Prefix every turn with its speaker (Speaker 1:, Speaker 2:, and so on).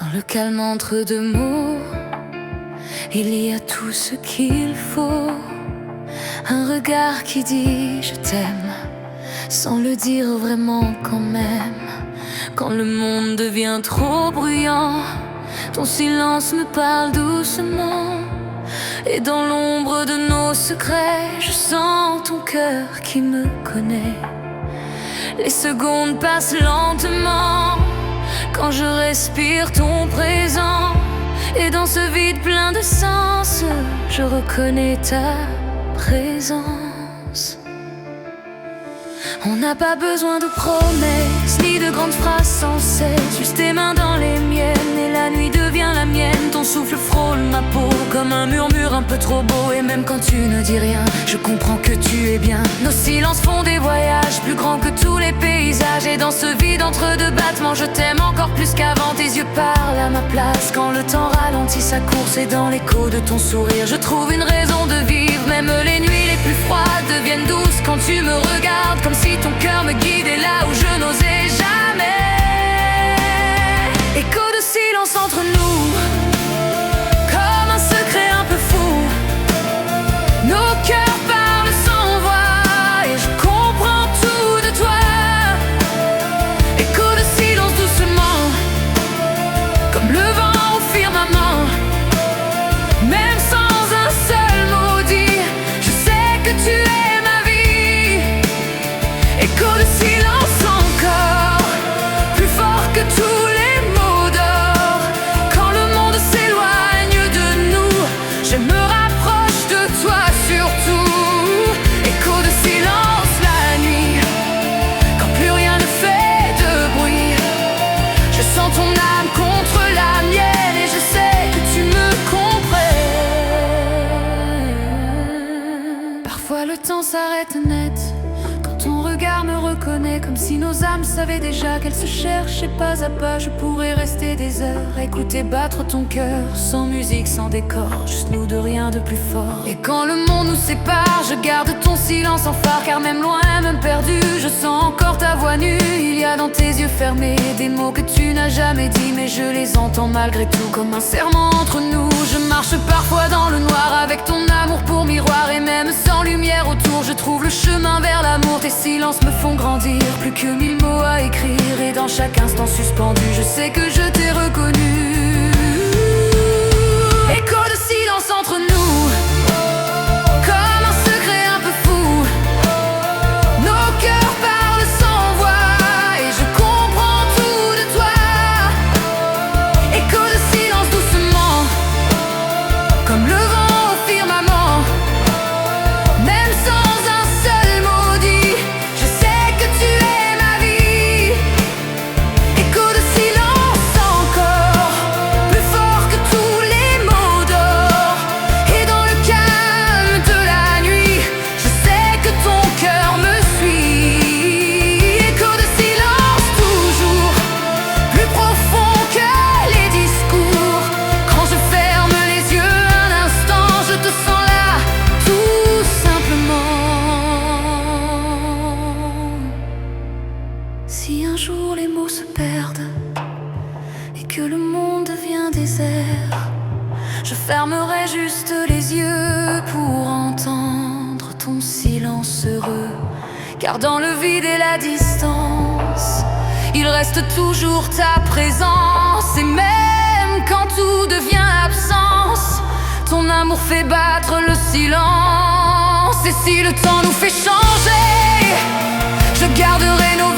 Speaker 1: Dans le calme entre deux mots, il y a tout ce qu'il faut. Un regard qui dit je t'aime, sans le dire vraiment quand même. Quand le monde devient trop bruyant, ton silence me parle doucement. Et dans l'ombre de nos secrets, je sens ton cœur qui me connaît. Les secondes passent lentement quand je respire ton présent. Et dans ce vide plein de sens, je reconnais ta présence. On n'a pas besoin de promesses, ni de grandes phrases sans cesse. Juste tes mains dans les miennes, et la nuit devient la mienne. Ton souffle frôle ma peau comme un murmure un peu trop beau. Et même quand tu ne dis rien, je comprends que tu es bien. Nos silences font des voyages plus grands que tous les paysages. Et dans ce vide entre deux battements, je t'aime encore plus qu'avant. Tes yeux parlent à ma place quand le temps ralentit sa course. Et dans l'écho de ton sourire, je trouve une raison de vivre. Même les nuits les plus froides deviennent douces quand tu me regardes, comme si ton cœur me guidait là où je n'osais jamais. Écho de silence entre nous, comme un secret un peu fou. Nos cœurs parlent sans voix et je comprends tout de toi. Écho de silence doucement, comme le vent au firmament. Même sans un seul mot dit, je sais que tu es ma vie. Écho de silence encore, plus fort que tous les mots d'or. Quand le monde s'éloigne de nous, je me rapproche de toi surtout. Écho de silence la nuit, quand plus rien ne fait de bruit. Je sens ton âme contre la mienne et je sais que tu me comprends. Parfois le temps s'arrête net, ton regard me reconnaît, comme si nos âmes savaient déjà qu'elles se cherchent. Et pas à pas je pourrais rester des heures à écouter battre ton cœur, sans musique, sans décor, juste nous deux, rien de plus fort. Et quand le monde nous sépare, je garde ton silence en phare. Car même loin, même perdu, je sens encore ta voix nue. Il y a dans tes yeux fermés des mots que tu n'as jamais dit, mais je les entends malgré tout, comme un serment entre nous. Je marche parfois dans le noir avec ton amour pour miroir. Et même sans lumière autour, je trouve le chemin vers l'amour. Tes silences me font grandir, plus que 1000 mots à écrire. Et dans chaque instant suspendu, je sais que je t'ai reconnu. Écho de silence entre nous, comme un secret un peu fou. Nos cœurs parlent sans voix et je comprends tout de toi. Écho de silence doucement, comme le vent au firmament. Même sans un seul mot dit, je sais que tu es ma vie. Écho de silence encore, plus fort que tous les mots d'or. Et dans le calme de la nuit, je sais que ton cœur me suit. Écho de silence toujours, plus profond que les discours. Quand je ferme les yeux un instant, je te sens là, tout simplement. Si un jour les mots se perdent et que le monde devient désert, je fermerai juste les yeux pour entendre ton silence heureux. Car dans le vide et la distance, il reste toujours ta présence. Et même quand tout devient absence, ton amour fait battre le silence. Et si le temps nous fait changer, je garderai nos